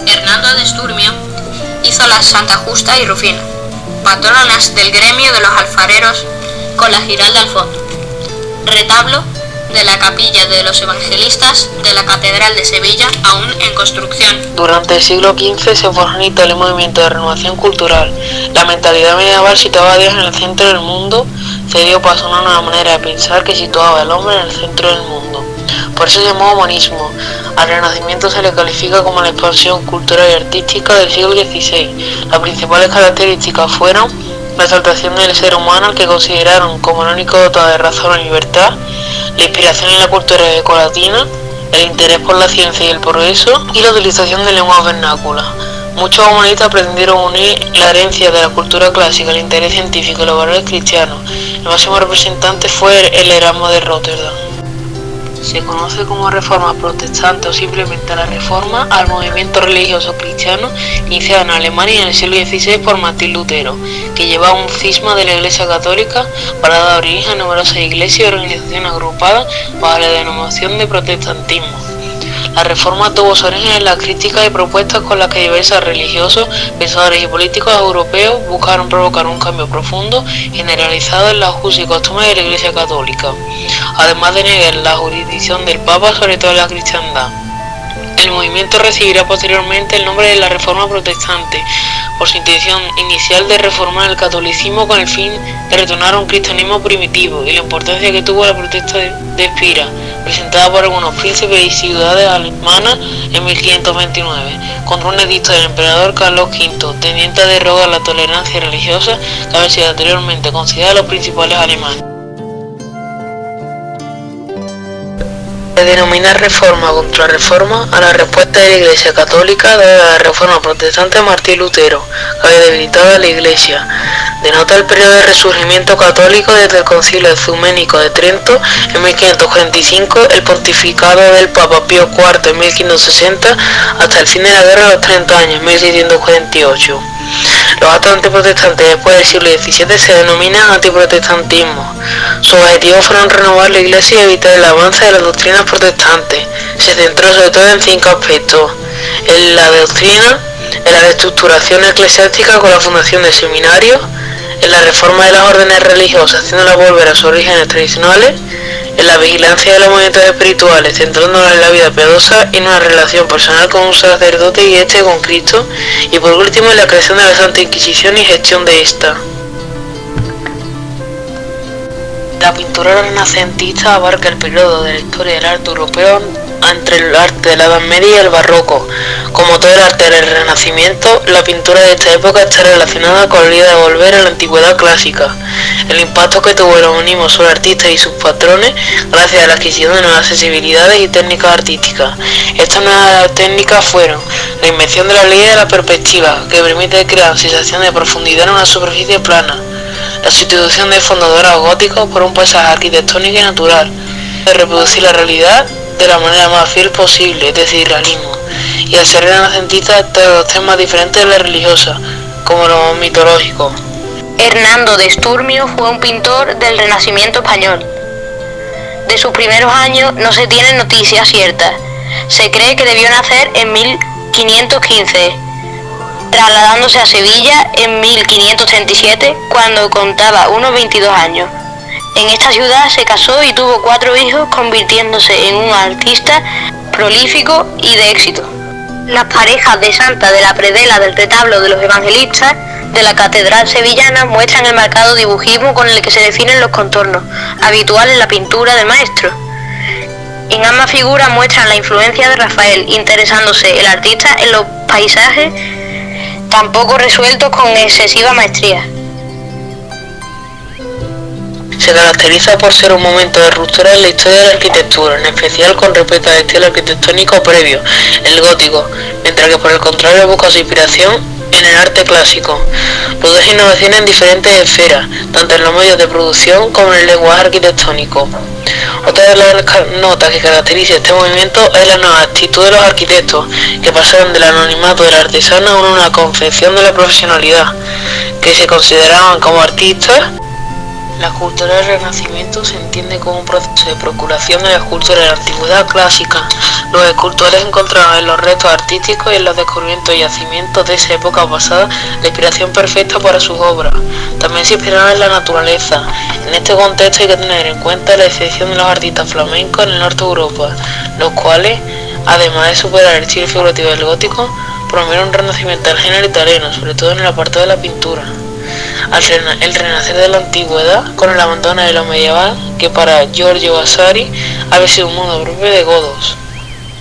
Hernando de Esturmio hizo las Santa Justa y Rufina, patronas del gremio de los alfareros, con la Giralda al fondo. Retablo de la capilla de los evangelistas de la Catedral de Sevilla, aún en construcción. Durante el siglo XV se forjó en Italia un movimiento de renovación cultural. La mentalidad medieval situaba a Dios en el centro del mundo, se dio paso a una nueva manera de pensar que situaba al hombre en el centro del mundo. Por eso se llamó humanismo. Al Renacimiento se le califica como la expansión cultural y artística del siglo XVI. Las principales características fueron la exaltación del ser humano, al que consideraron como el único dotado de razón y libertad, la inspiración en la cultura grecolatina, el interés por la ciencia y el progreso, y la utilización de lenguas vernáculas. Muchos humanistas pretendieron unir la herencia de la cultura clásica, el interés científico y los valores cristianos. El máximo representante fue el Erasmo de Róterdam. Se conoce como Reforma Protestante o simplemente la Reforma al movimiento religioso cristiano iniciado en Alemania en el siglo XVI por Martín Lutero, que llevaba un cisma de la Iglesia Católica para dar origen a numerosas iglesias y organizaciones agrupadas bajo la denominación de protestantismo. La Reforma tuvo su origen en las críticas y propuestas con las que diversos religiosos, pensadores y políticos europeos buscaron provocar un cambio profundo generalizado en los usos y costumbres de la Iglesia Católica, además de negar la jurisdicción del Papa sobre toda la cristiandad. El movimiento recibirá posteriormente el nombre de la Reforma Protestante, por su intención inicial de reformar el catolicismo con el fin de retornar a un cristianismo primitivo y la importancia que tuvo la protesta de Espira, presentada por algunos príncipes y ciudades alemanas en 1529, contra un edicto del emperador Carlos V, tendiente a derogar la tolerancia religiosa que había sido anteriormente concedida a los principales alemanes. Se denomina reforma contra reforma a la respuesta de la Iglesia Católica de la Reforma Protestante de Martín Lutero, que había debilitado a la Iglesia. Denota el periodo de resurgimiento católico desde el Concilio Ecuménico de Trento en 1545, el pontificado del Papa Pío IV en 1560, hasta el fin de la Guerra de los 30 años en 1648. Los actos antiprotestantes después del siglo XVII se denominan antiprotestantismo. Sus objetivos fueron renovar la Iglesia y evitar el avance de las doctrinas protestantes. Se centró sobre todo en 5 aspectos: en la doctrina, en la reestructuración eclesiástica con la fundación de seminarios, en la reforma de las órdenes religiosas haciéndolas volver a sus orígenes tradicionales, en la vigilancia de los movimientos espirituales, centrándonos en la vida piadosa y en una relación personal con un sacerdote y este con Cristo, y por último en la creación de la Santa Inquisición y gestión de esta. La pintura renacentista abarca el periodo de la historia del arte europeo entre el arte de la Edad Media y el Barroco. Como todo el arte del Renacimiento, la pintura de esta época está relacionada con la idea de volver a la antigüedad clásica. El impacto que tuvo el humanismo sobre artistas y sus patrones gracias a la adquisición de nuevas sensibilidades y técnicas artísticas. Estas nuevas técnicas fueron la invención de la ley de la perspectiva, que permite crear sensación de profundidad en una superficie plana, la sustitución de fondos dorados góticos por un paisaje arquitectónico y natural, de reproducir la realidad de la manera más fiel posible, es decir, realismo, y al ser renacentista trata los temas diferentes de la religiosa, como los mitológicos. Hernando de Esturmio fue un pintor del Renacimiento español. De sus primeros años no se tienen noticias ciertas. Se cree que debió nacer en 1515, trasladándose a Sevilla en 1537 cuando contaba unos 22 años. En esta ciudad se casó y tuvo 4 hijos, convirtiéndose en un artista prolífico y de éxito. Las parejas de santa de la predela del retablo de los evangelistas de la catedral sevillana muestran el marcado dibujismo con el que se definen los contornos, habitual en la pintura del maestro. En ambas figuras muestran la influencia de Rafael, interesándose el artista en los paisajes tampoco resueltos con excesiva maestría. Se caracteriza por ser un momento de ruptura en la historia de la arquitectura, en especial con respecto al estilo arquitectónico previo, el gótico, mientras que por el contrario busca su inspiración en el arte clásico. Produce innovaciones en diferentes esferas, tanto en los medios de producción como en el lenguaje arquitectónico. Otra de las notas que caracteriza este movimiento es la nueva actitud de los arquitectos, que pasaron del anonimato del artesano a una concepción de la profesionalidad, que se consideraban como artistas. La escultura del Renacimiento se entiende como un proceso de procuración de la escultura de la antigüedad clásica. Los escultores encontraban en los restos artísticos y en los descubrimientos y yacimientos de esa época pasada la inspiración perfecta para sus obras. También se inspiraban en la naturaleza. En este contexto hay que tener en cuenta la excepción de los artistas flamencos en el norte de Europa, los cuales, además de superar el estilo figurativo del gótico, promovieron un renacimiento del género italiano, sobre todo en el apartado de la pintura. El renacer de la antigüedad con el abandono de lo medieval, que para Giorgio Vasari había sido un mundo propio de godos.